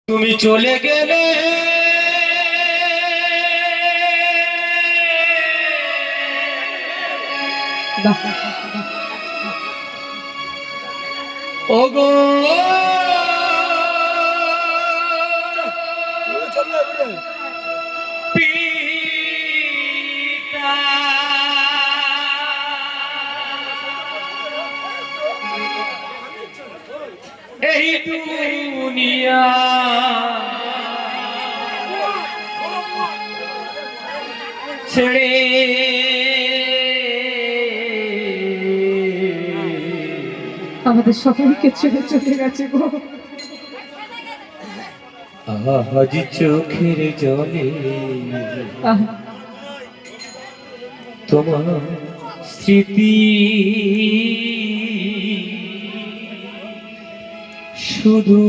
তুমি চলে গেলে ওগো পিতা এই দুনিয়া ছেড়ে আমাদের সকলকে ছেড়ে চলে গেছে গো। আজ চোখের জলে তোমার স্মৃতি শুধু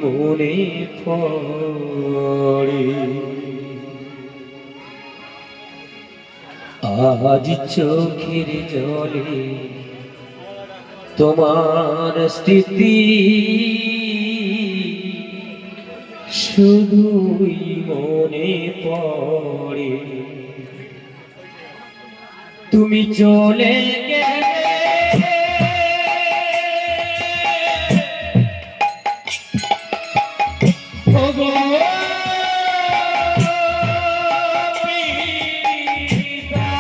মনে পড়ে। আজ চোখের জলে তোমার স্মৃতি শুধুই মনে পড়ে। তুমি চলে গেলে ওগো পিতা,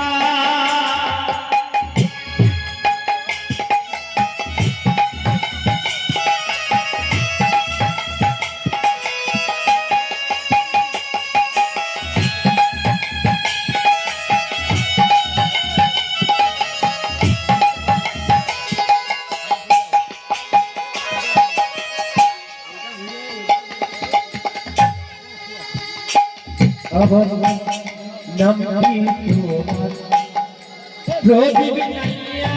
আবার নামটি তোমার প্রদীপ নাইয়া,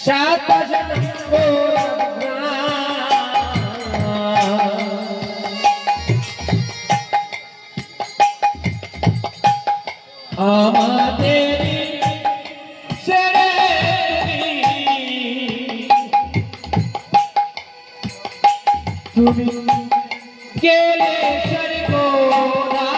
সাত জন্ম আমাদের ছেড়ে তুমি গেলে সর্বদা।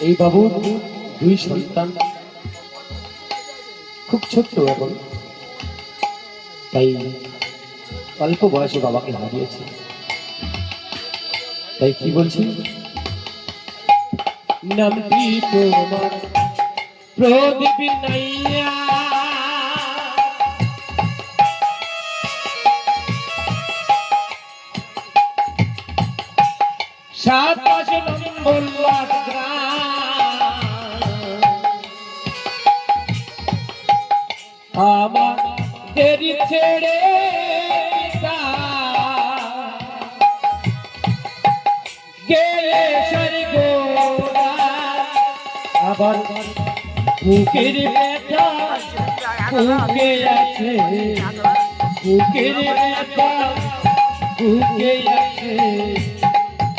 এই বাবু দুই সন্তান, খুব ছোট্ট এখন, তাই অল্প বয়সে বাবাকে হারিয়েছে। তাই কি বলছি, নামটি তোমার প্রদীপ নাইয়া, সাত নম্বর আমাদের ছেড়ে গেলে সর্বদা। আবার বুকের ব্যথা বুকে আছে, বুকের ব্যথা বুকে আছে,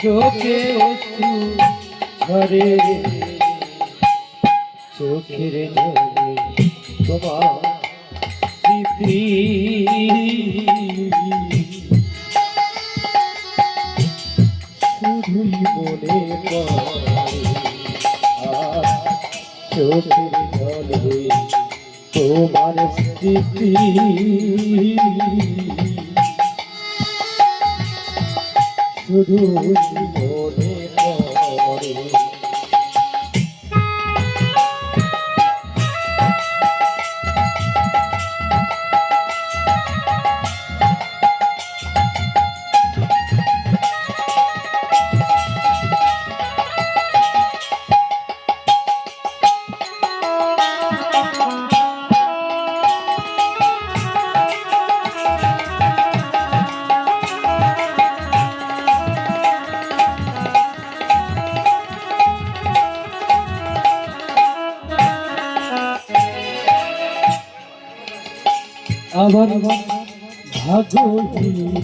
চোখে অশ্রু ঝরে, চোখের জলে তোমার স্মৃতি শুধুই মনে পড়ে। আর চোখের জলে তোমার স্মৃতি শুধুই মনে পড়ে। আবার ভাগ্যহীন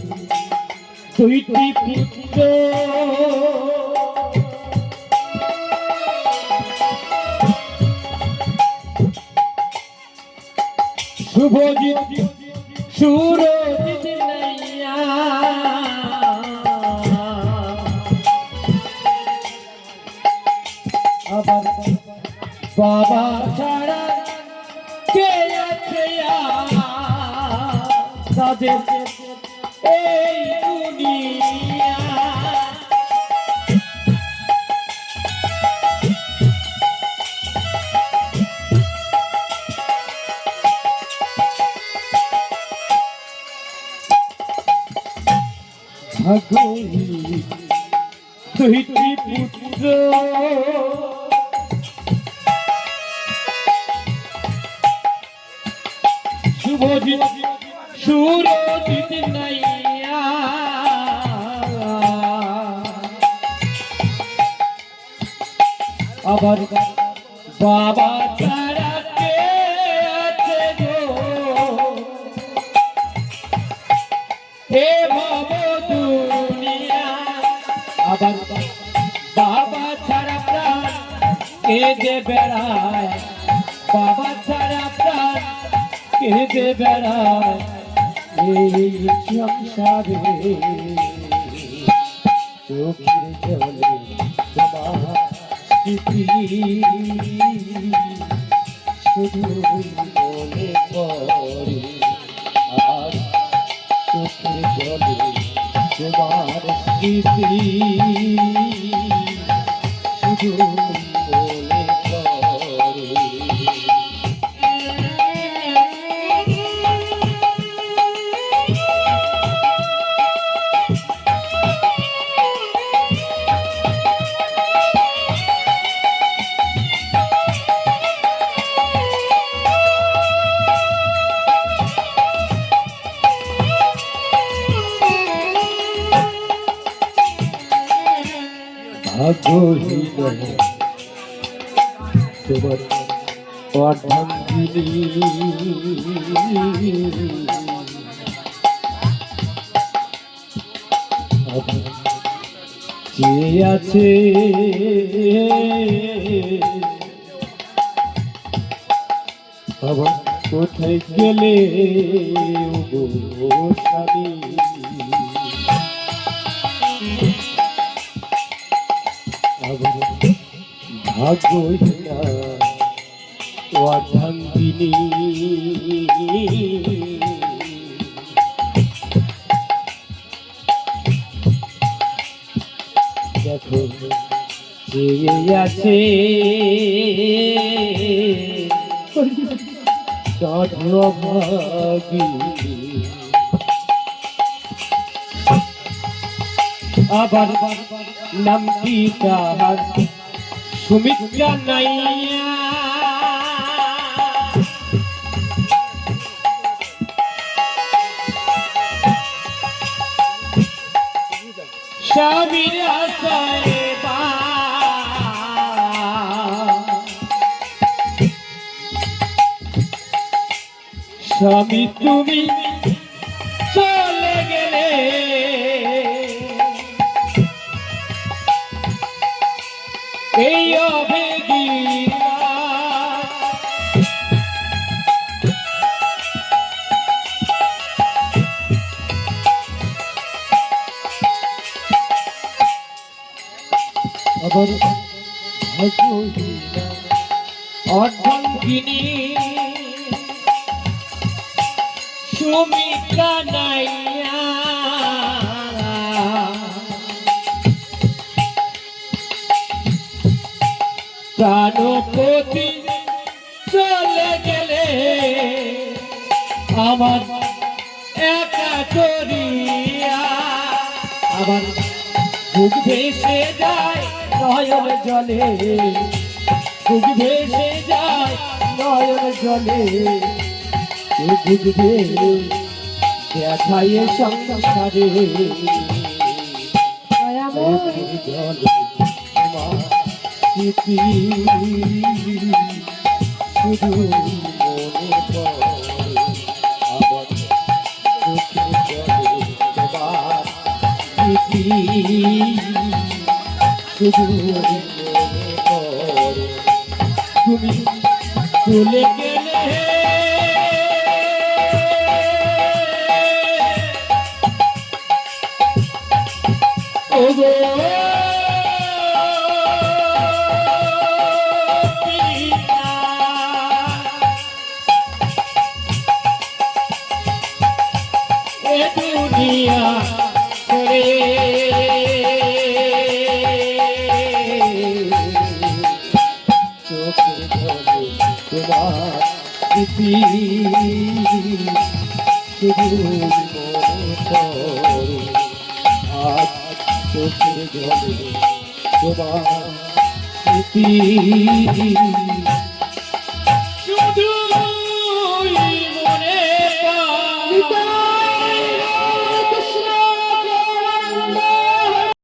দুইটি পুত্র শুভজিৎ সুরজিৎ নাইয়া আবার বাবা ছাড়া কে আছে তাদের এই দুনিয়া ভাগ্যহীন দুইটি পুত্র শুভজিৎ সুরজিৎ নাইয়া আবার বাবা ছাড়া কে আছে গো হে ভব দুনিয়া আবার বাবা ছাড়া প্রাণ কে যে বেড়ায় বাবা ছাড়া প্রাণ কে যে বেড়ায় এই সংসারে চোখের জলে তোমার স্মৃতি শুধু মনে পড়ে আর চোখের জলে তোমার স্মৃতি শুধু মনে পড়ে ভাগ্যহীন তোমার অর্ধাঙ্গিনী যে আছে আবার কোথায় গেলে গো স্বামী ভাগ্যহীনা অর্ধাঙ্গিনী দেখো যে আছে ভাগী আবার নামটি তাহার সুমিত্রা নাইয়া স্বামীর আশায় স্বামী তুমি চলে গেলে এই অবেগিরা আবার ভাগ্যহীনা অর্ধাঙ্গিনী সুমিত্রা নাইয়া প্রাণপতি চলে গেলে আমার একা করিয়া আবার বুক ভেসে যায় নয়ন জলে বুক ভেসে যায় নয়ন জলে বুঝবে দেখায় সংসারে জলে স্মৃতি শুধু মনে পড়ে আবার শুধু মনে পড়ে তুমি চলে গেলে ওগো পিয়া, এ দুনিয়া ছেড়ে চোখে ধরে তোমার স্মৃতি শুধু মনে পড়ে আজ চোখে ধরে তোমার স্মৃতি